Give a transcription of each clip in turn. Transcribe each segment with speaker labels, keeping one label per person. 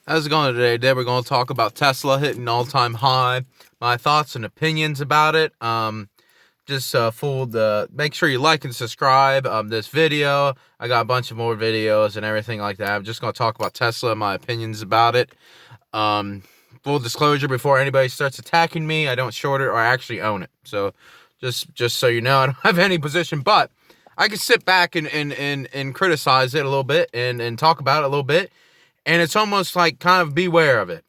Speaker 1: How's it going today? Today we're going to talk about Tesla hitting all-time high. My thoughts and opinions about it. Make sure you like and subscribe this video. I got a bunch of more videos and everything like that. I'm just going to talk about Tesla and my opinions about it. Full disclosure, before anybody starts attacking me, I don't short it or I actually own it. So just so you know, I don't have any position, but I can sit back and criticize it a little bit and talk about it a little bit. And it's almost like kind of beware of it.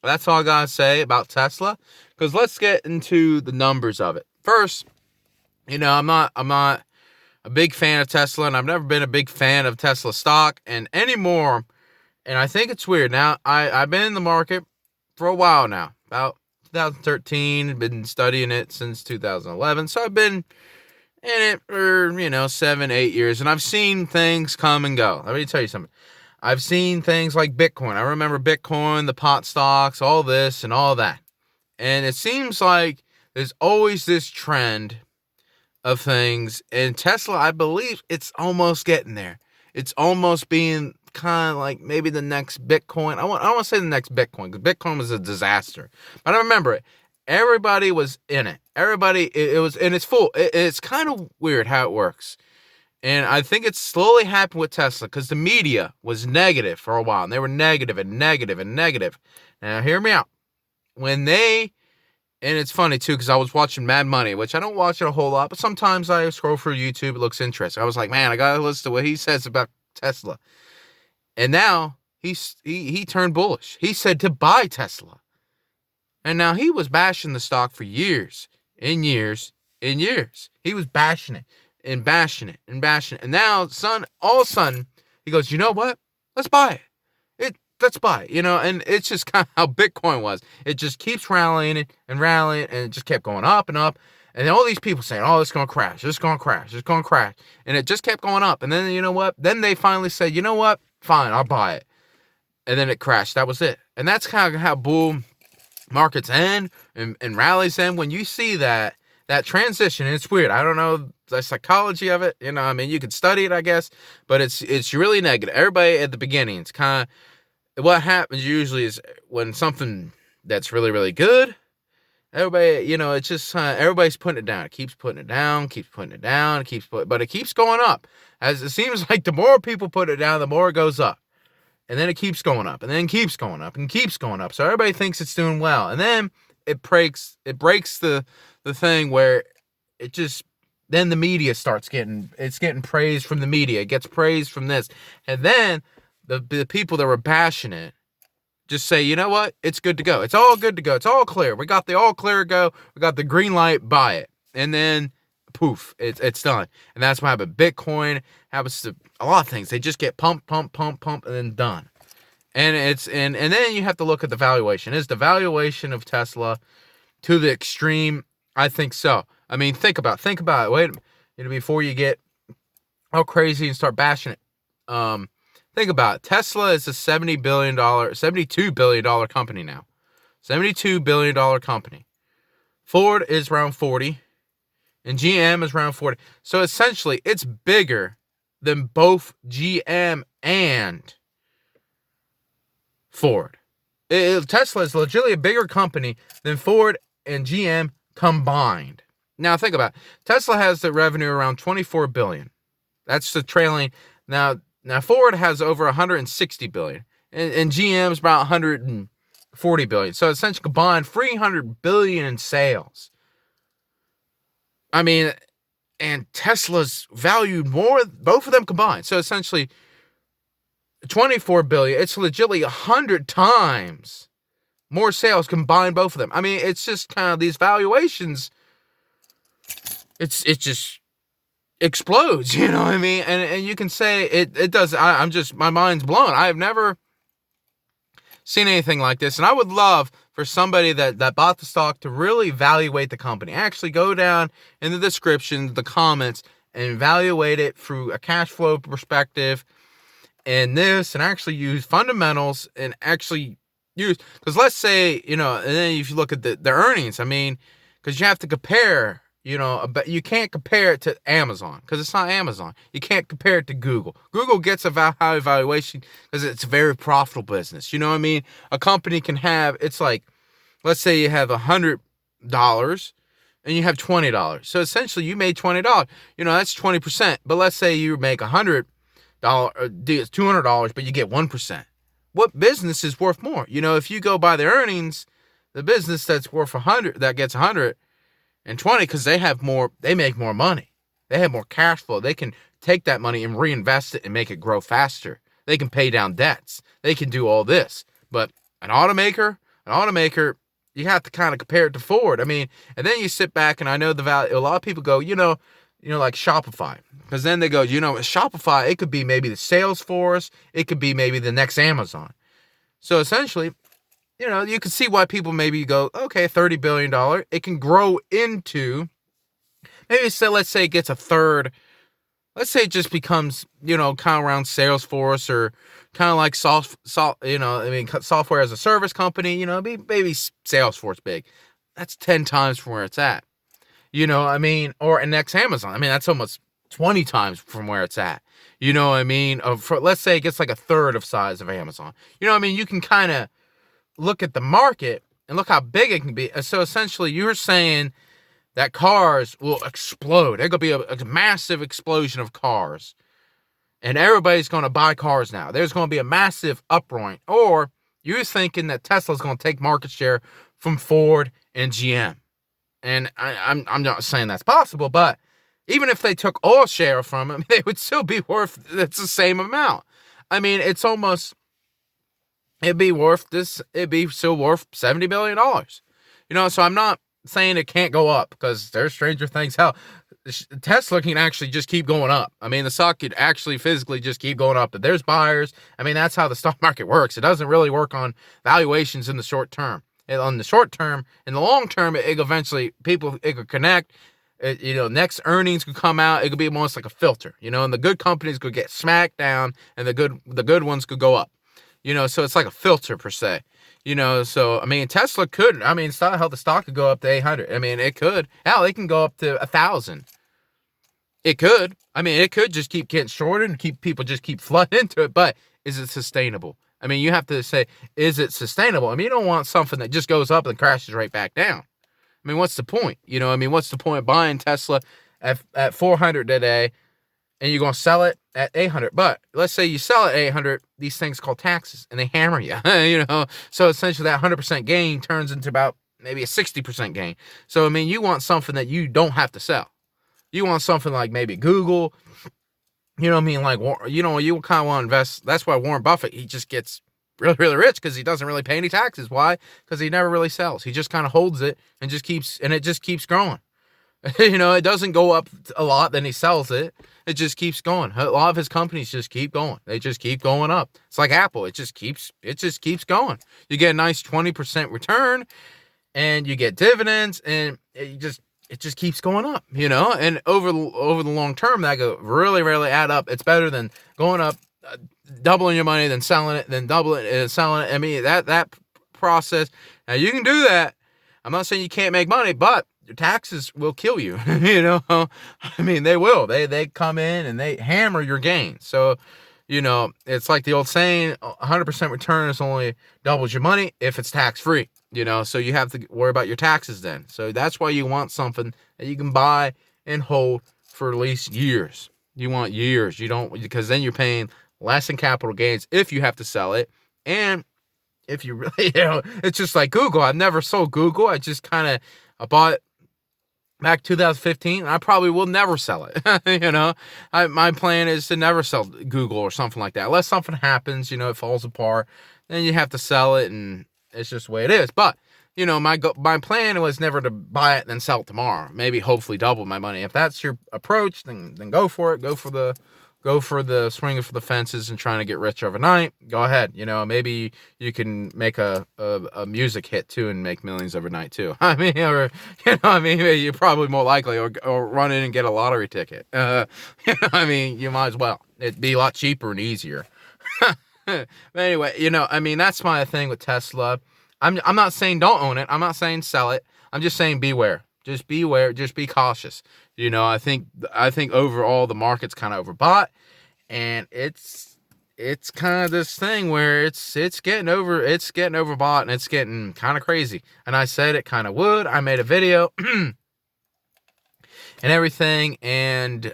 Speaker 1: That's all I gotta say about Tesla. Because let's get into the numbers of it. First, I'm not a big fan of Tesla, and I've never been a big fan of Tesla stock and anymore. And I think it's weird. Now, I've been in the market for a while now, about 2013, been studying it since 2011. So I've been in it for, 7-8 years, and I've seen things come and go. Let me tell you something. I've seen things like Bitcoin. I remember Bitcoin, the pot stocks, all this and all that. And it seems like there's always this trend of things. And Tesla, I believe it's almost getting there. It's almost being kind of like maybe the next Bitcoin. I don't want to say the next Bitcoin, because Bitcoin was a disaster. But I remember it. Everybody was in it. It was, and it's full. It's kind of weird how it works. And I think it's slowly happened with Tesla because the media was negative for a while. And they were negative and negative and negative. Now, hear me out. And it's funny too, because I was watching Mad Money, which I don't watch it a whole lot, but sometimes I scroll through YouTube. It looks interesting. I was like, man, I got to listen to what he says about Tesla. And now he turned bullish. He said to buy Tesla. And now he was bashing the stock for years and years and years. He was bashing it. And bashing it. And now, all of a sudden, he goes, you know what? Let's buy it. Let's buy it. And it's just kind of how Bitcoin was. It just keeps rallying and it just kept going up and up. And then all these people saying, oh, it's going to crash. It's going to crash. It's going to crash. And it just kept going up. And then, you know what? Then they finally said, you know what? Fine, I'll buy it. And then it crashed. That was it. And that's kind of how bull markets end and rallies end. When you see that transition, it's weird. I don't know the psychology of it. You could study it, I guess, but it's really negative. Everybody at the beginning, it's kind of what happens usually is when something that's really, really good, everybody, it's just everybody's putting it down. It keeps putting it down, but it keeps going up. As it seems like the more people put it down, the more it goes up. And then it keeps going up, and then keeps going up, and keeps going up. So everybody thinks it's doing well. And then it breaks the thing where then the media starts getting praise from the media. It gets praise from this. And then the people that were bashing it just say, you know what? It's good to go. It's all good to go. It's all clear. We got the all clear go. We got the green light, buy it. And then poof, it's done. And that's what happened. Bitcoin happens to a lot of things. They just get pump, and then done. And and then you have to look at the valuation. Is the valuation of Tesla to the extreme? I think so. I mean, think about it. Wait, before you get all crazy and start bashing it. Think about it. Tesla is a $72 billion company now. $72 billion company. Ford is around 40, and GM is around 40. So essentially, it's bigger than both GM and Ford. Tesla is legitimately a bigger company than Ford and GM combined. Now think about it. Tesla has the revenue around $24 billion. That's the trailing. Now Ford has over $160 billion, and GM is about $140 billion. So essentially combined $300 billion in sales. I mean, and Tesla's valued more, both of them combined. So essentially $24 billion. It's legitimately 100 times more sales combined, both of them. I mean, it's just kind of these valuations. It just explodes, you know what I mean? And you can say it does. My mind's blown. I have never seen anything like this. And I would love for somebody that bought the stock to really evaluate the company. Actually go down in the description, the comments, and evaluate it through a cash flow perspective and actually use fundamentals and actually use, because let's say, and then if you look at the earnings, I mean, because you have to compare But you can't compare it to Amazon because it's not Amazon. You can't compare it to Google. Google gets a high valuation because it's a very profitable business. You know what I mean? A company can have, it's like, let's say you have $100 and you have $20. So essentially you made $20. That's 20%. But let's say you make $100, it's $200, but you get 1%. What business is worth more? If you go by the earnings, the business that's worth 100, that gets 100, and 20, because they make more money. They have more cash flow. They can take that money and reinvest it and make it grow faster. They can pay down debts. They can do all this. But an automaker, you have to kind of compare it to Ford. And then you sit back, and I know the value. A lot of people go, like Shopify. Because then they go, Shopify, it could be maybe the Salesforce. It could be maybe the next Amazon. So essentially, you can see why people maybe go, okay, $30 billion. It can grow into, maybe let's say it gets a third. Let's say it just becomes, kind of around Salesforce or kind of like software as a service company, maybe Salesforce big. That's 10 times from where it's at. Or an next Amazon. That's almost 20 times from where it's at. Let's say it gets like a third of size of Amazon. You can kind of look at the market and look how big it can be. So essentially you're saying that cars will explode. There's going to be a massive explosion of cars. And everybody's going to buy cars now. There's going to be a massive uproar. Or you're thinking that Tesla's going to take market share from Ford and GM. And I'm not saying that's possible, but even if they took all share from them, they would still be worth the same amount. It'd be still worth $70 billion. So I'm not saying it can't go up because there's stranger things. Hell, Tesla can actually just keep going up. The stock could actually physically just keep going up. But there's buyers. That's how the stock market works. It doesn't really work on valuations in the short term. On the short term, in the long term, it could connect. Next earnings could come out. It could be almost like a filter, and the good companies could get smacked down and the good ones could go up. So it's like a filter per se, Tesla could, how the stock could go up to 800. It could, hell, it can go up to 1,000. It could, it could just keep getting shorted and people just keep flooding into it. But is it sustainable? You have to say, is it sustainable? You don't want something that just goes up and crashes right back down. What's the point? What's the point of buying Tesla at 400 today and you're going to sell it at 800? But let's say you sell it at 800, these things called taxes, and they hammer you, So essentially that 100% gain turns into about maybe a 60% gain. So, you want something that you don't have to sell. You want something like maybe Google, you kind of want to invest. That's why Warren Buffett, he just gets really, really rich because he doesn't really pay any taxes. Why? Because he never really sells. He just kind of holds it and it just keeps growing. It doesn't go up a lot, then he sells it. It just keeps going. A lot of his companies just keep going. They just keep going up. It's like Apple. It just keeps going. You get a nice 20% return and you get dividends and it just keeps going up, and over the long term, that go really, really add up. It's better than going up, doubling your money, then selling it, then doubling it and selling it. That process. Now you can do that. I'm not saying you can't make money, but your taxes will kill you. They will. They come in and they hammer your gains. So, it's like the old saying, 100% return is only doubles your money if it's tax free. So you have to worry about your taxes then. So that's why you want something that you can buy and hold for at least years. You want years. You don't, because then you're paying less in capital gains if you have to sell it. And if you really, it's just like Google. I've never sold Google. I bought it back 2015. I probably will never sell it. My plan is to never sell Google or something like that. Unless something happens, it falls apart, then you have to sell it, and it's just the way it is. But, my plan was never to buy it and then sell it tomorrow. Maybe hopefully double my money. If that's your approach, then go for it. Go for the swinging for the fences and trying to get rich overnight. Go ahead. Maybe you can make a music hit too and make millions overnight too. You're probably more likely, or run in and get a lottery ticket. You might as well. It'd be a lot cheaper and easier. But anyway, that's my thing with Tesla. I'm not saying don't own it. I'm not saying sell it. I'm just saying beware. Just beware. Just be cautious. You know, I think overall the market's kind of overbought, and it's kind of this thing where it's getting overbought, and it's getting kind of crazy. And I said it kind of would. I made a video and everything, and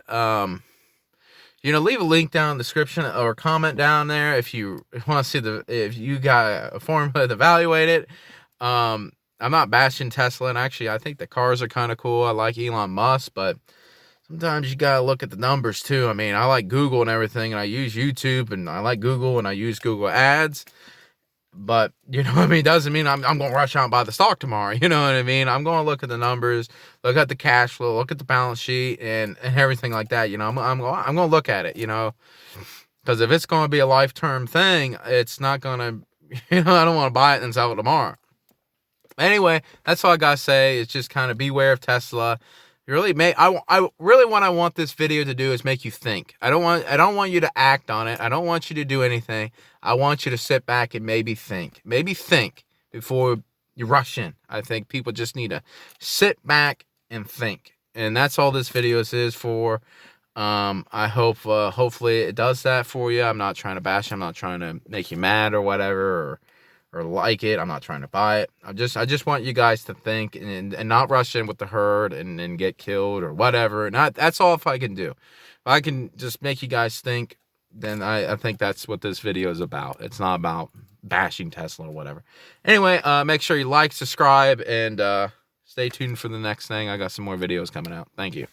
Speaker 1: you know, leave a link down in the description or comment down there if you want to see if you got a formula to evaluate it. I'm not bashing Tesla, and actually I think the cars are kind of cool. I like Elon Musk, but sometimes you gotta look at the numbers too. I mean, I like Google and everything, and I use YouTube, and I like Google, and I use Google Ads. But, you know what I mean? Doesn't mean I'm going to rush out and buy the stock tomorrow. You know what I mean? I'm going to look at the numbers, look at the cash flow, look at the balance sheet, and everything like that. You know, I'm going to look at it, you know, because if it's going to be a lifetime thing, it's not going to, you know, I don't want to buy it and sell it tomorrow. Anyway, that's all I got to say. It's just kind of beware of Tesla. I really what I want this video to do is make you think. I don't want you to act on it. I don't want you to do anything. I want you to sit back and maybe think before you rush in. I think people just need to sit back and think, and that's all this video is for. I hope hopefully it does that for you. I'm not trying to bash. I'm not trying to make you mad or whatever, or like it. I'm not trying to buy it. I just want you guys to think and not rush in with the herd and get killed or whatever. That's all if I can do. If I can just make you guys think, then I think that's what this video is about. It's not about bashing Tesla or whatever. Anyway, make sure you like, subscribe, and stay tuned for the next thing. I got some more videos coming out. Thank you.